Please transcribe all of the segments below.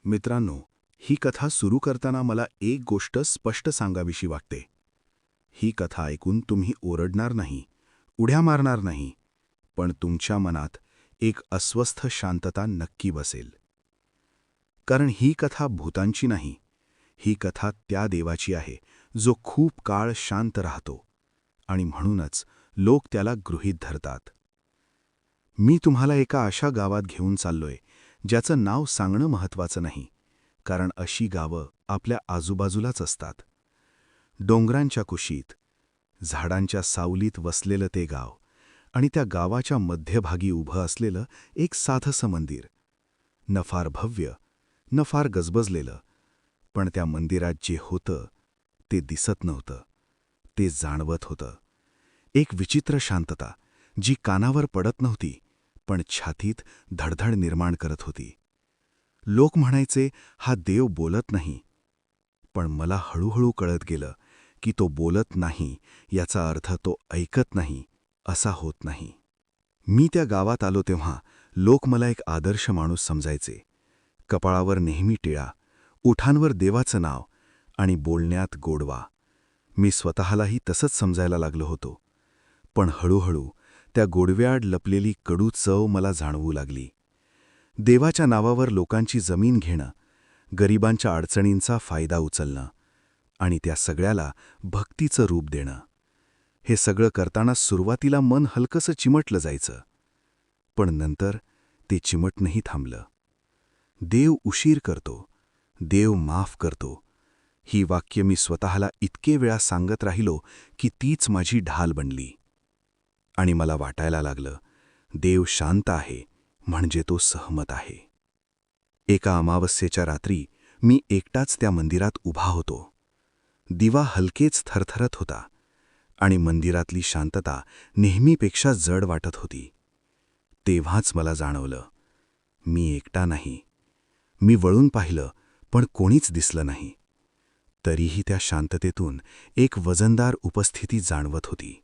मित्रांनो, ही कथा सुरू करताना मला एक गोष्ट स्पष्ट सांगावीशी वाटते. ही कथा ऐकून तुम्ही ओरडणार नाही, उड्या मारणार नाही, पण तुमच्या मनात एक अस्वस्थ शांतता नक्की बसेल. कारण ही कथा भूतांची नाही, ही कथा त्या देवाची आहे जो खूप काळ शांत राहतो आणि म्हणूनच लोक त्याला गृहीत धरतात. मी तुम्हाला एका अशा गावात घेऊन चाललोय ज्याचं नाव सांगणं महत्त्वाचं नाही, कारण अशी गावं आपल्या आजूबाजूलाच असतात. डोंगरांच्या कुशीत, झाडांच्या सावलीत वसलेलं ते गाव आणि त्या गावाच्या मध्यभागी उभं असलेलं एक साधंसं मंदिर. न फार भव्य, न फार गजबजलेलं, पण त्या मंदिरात जे होतं ते दिसत नव्हतं, ते जाणवत होतं. एक विचित्र शांतता, जी कानावर पडत नव्हती, पण छातीत धडधड निर्माण करत होती. लोक म्हणायचे, हा देव बोलत नाही. पण मला हळूहळू कळत गेलं की तो बोलत नाही याचा अर्थ तो ऐकत नाही असा होत नाही. मी त्या गावात आलो तेव्हा लोक मला एक आदर्श माणूस समजायचे. कपाळावर नेहमी टिळा, ओठांवर देवाचं नाव आणि बोलण्यात गोडवा. मी स्वतःलाही तसंच समजायला लागलो होतो. पण हळूहळू त्या गोडव्याआड लपलेली कडू चव मला जाणवू लागली. देवाच्या नावावर लोकांची जमीन घेणं, गरिबांच्या अडचणींचा फायदा उचलणं आणि त्या सगळ्याला भक्तीचं रूप देणं. हे सगळं करताना सुरुवातीला मन हलकंसं चिमटलं जायचं. पण नंतर ते चिमटणंही थांबलं. देव उशीर करतो, देव माफ करतो, ही वाक्य मी स्वतःला इतके वेळा सांगत राहिलो की तीच माझी ढाल बनली. आणि मला वाटायला लागलं, देव शांत आहे म्हणजे तो सहमत आहे. एका अमावस्येच्या रात्री मी एकटाच त्या मंदिरात उभा होतो. दिवा हलकेच थरथरत होता आणि मंदिरातली शांतता नेहमीपेक्षा जड वाटत होती. तेव्हाच मला जाणवलं, मी एकटा नाही. मी वळून पाहिलं, पण कोणीच दिसलं नाही. तरीही त्या शांततेतून एक वजनदार उपस्थिती जाणवत होती.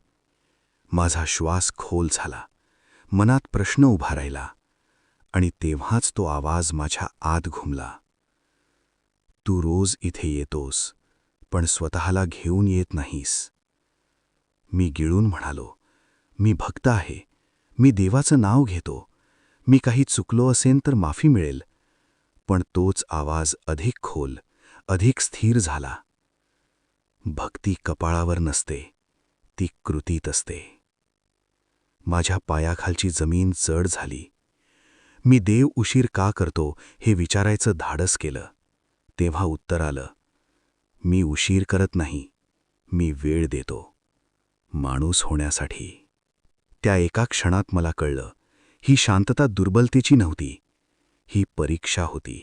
माझा श्वास खोल झाला, मनात प्रश्न उभा राहिला आणि तेव्हाच तो आवाज माझ्या आत घुमला. तू रोज इथे येतोस, पण स्वतःला घेऊन येत नाहीस. मी गिळून म्हणालो, मी भक्त आहे, मी देवाचं नाव घेतो, मी काही चुकलो असेन तर माफी मिळेल. पण तोच आवाज अधिक खोल, अधिक स्थिर झाला. भक्ती कपाळावर नसते, ती कृतीत असते. माझ्या पायाखालची जमीन जड झाली. मी देव उशीर का करतो हे विचारायचं धाडस केलं. तेव्हा उत्तर आलं, मी उशीर करत नाही, मी वेळ देतो, माणूस होण्यासाठी. त्या एका क्षणात मला कळलं, ही शांतता दुर्बलतेची नव्हती, ही परीक्षा होती.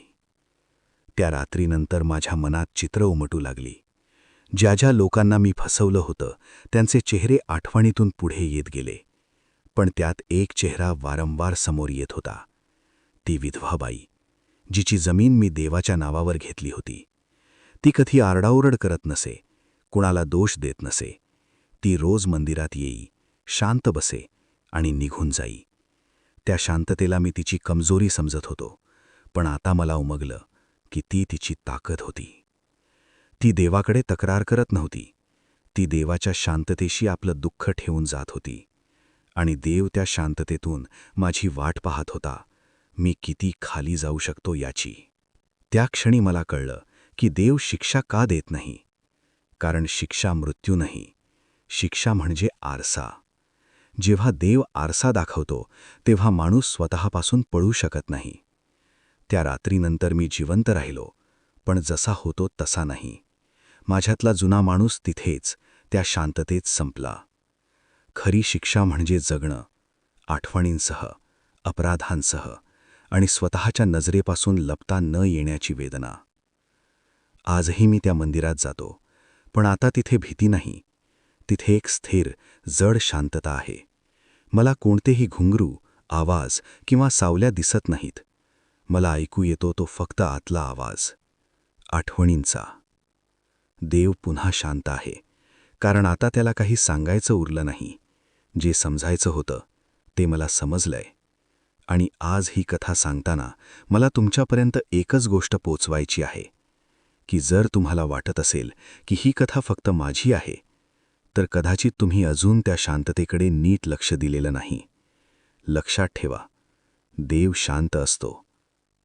त्या रात्रीनंतर माझ्या मनात चित्र उमटू लागली. ज्या ज्या लोकांना मी फसवलं होतं त्यांचे चेहरे आठवणीतून पुढे येत गेले. पण त्यात एक चेहरा वारंवार समोर येत होता. ती विधवा बाई, जिची जमीन मी देवाच्या नावावर घेतली होती. ती कधी आरडाओरड करत नसे, कुणाला दोष देत नसे. ती रोज मंदिरात येई, शांत बसे आणि निघून जाई. त्या शांततेला मी तिची कमजोरी समजत होतो, पण आता मला उमगलं की ती तिची ताकद होती. ती देवाकडे तक्रार करत नव्हती, ती देवाच्या शांततेशी आपलं दुःख ठेवून जात होती. आणि देव त्या शांततेतून माझी वाट पाहत होता, मी किती खाली जाऊ शकतो याची. त्या क्षणी मला कळलं की देव शिक्षा का देत नाही. कारण शिक्षा मृत्यू नाही, शिक्षा म्हणजे आरसा. जेव्हा देव आरसा दाखवतो तेव्हा माणूस स्वतःपासून पळू शकत नाही. त्या रात्रीनंतर मी जिवंत राहिलो, पण जसा होतो तसा नाही. माझ्यातला जुना माणूस तिथेच, त्या शांततेत संपला. खरी शिक्षा म्हणजे जगणं, आठवणींसह, अपराधांसह आणि स्वतःच्या नजरेपासून लपता न येण्याची वेदना. आजही मी त्या मंदिरात जातो, पण आता तिथे भीती नाही. तिथे एक स्थिर, जड शांतता आहे. मला कोणतेही घुंगरू, आवाज किंवा सावल्या दिसत नाहीत. मला ऐकू येतो तो फक्त आतला आवाज, आठवणींचा. देव पुन्हा शांत आहे, कारण आता त्याला काही सांगायचं उरलं नाही. जे समजायचं होतं ते मला समजलंय. आणि आज ही कथा सांगताना मला तुमच्यापर्यंत एकच गोष्ट पोचवायची आहे की जर तुम्हाला वाटत असेल की ही कथा फक्त माझी आहे, तर कदाचित तुम्ही अजून त्या शांततेकडे नीट लक्ष दिलेलं नाही. लक्षात ठेवा, देव शांत असतो,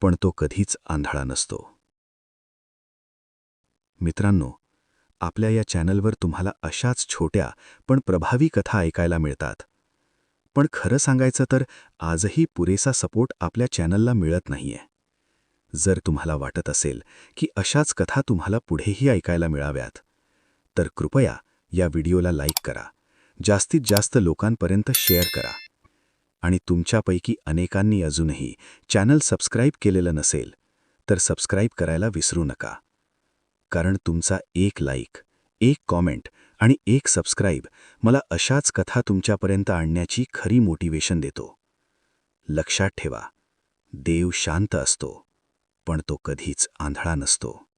पण तो कधीच आंधळा नसतो. मित्रांनो, आपल्या या चॅनलवर तुम्हाला अशाच छोट्या पण प्रभावी कथा ऐकायला मिळतात. पण खरं सांगायचं तर आजही पुरेसा सपोर्ट आपल्या चॅनलला मिळत नाहीये. जर तुम्हाला वाटत असेल की अशाच कथा तुम्हाला पुढेही ऐकायला मिळाव्यात, तर कृपया या व्हिडिओला लाईक करा, जास्तीत जास्त लोकांपर्यंत शेअर करा. आणि तुमच्यापैकी अनेकांनी अजूनही चॅनल सबस्क्राईब केलेलं नसेल, तर सबस्क्राईब करायला विसरू नका. कारण तुमचा एक लाईक, एक कॉमेंट आणि एक सबस्क्राईब मला अशाच कथा तुमच्यापर्यंत आणण्याची खरी मोटिवेशन देतो. लक्षात ठेवा, देव शांत असतो, पण तो कधीच आंधळा नसतो.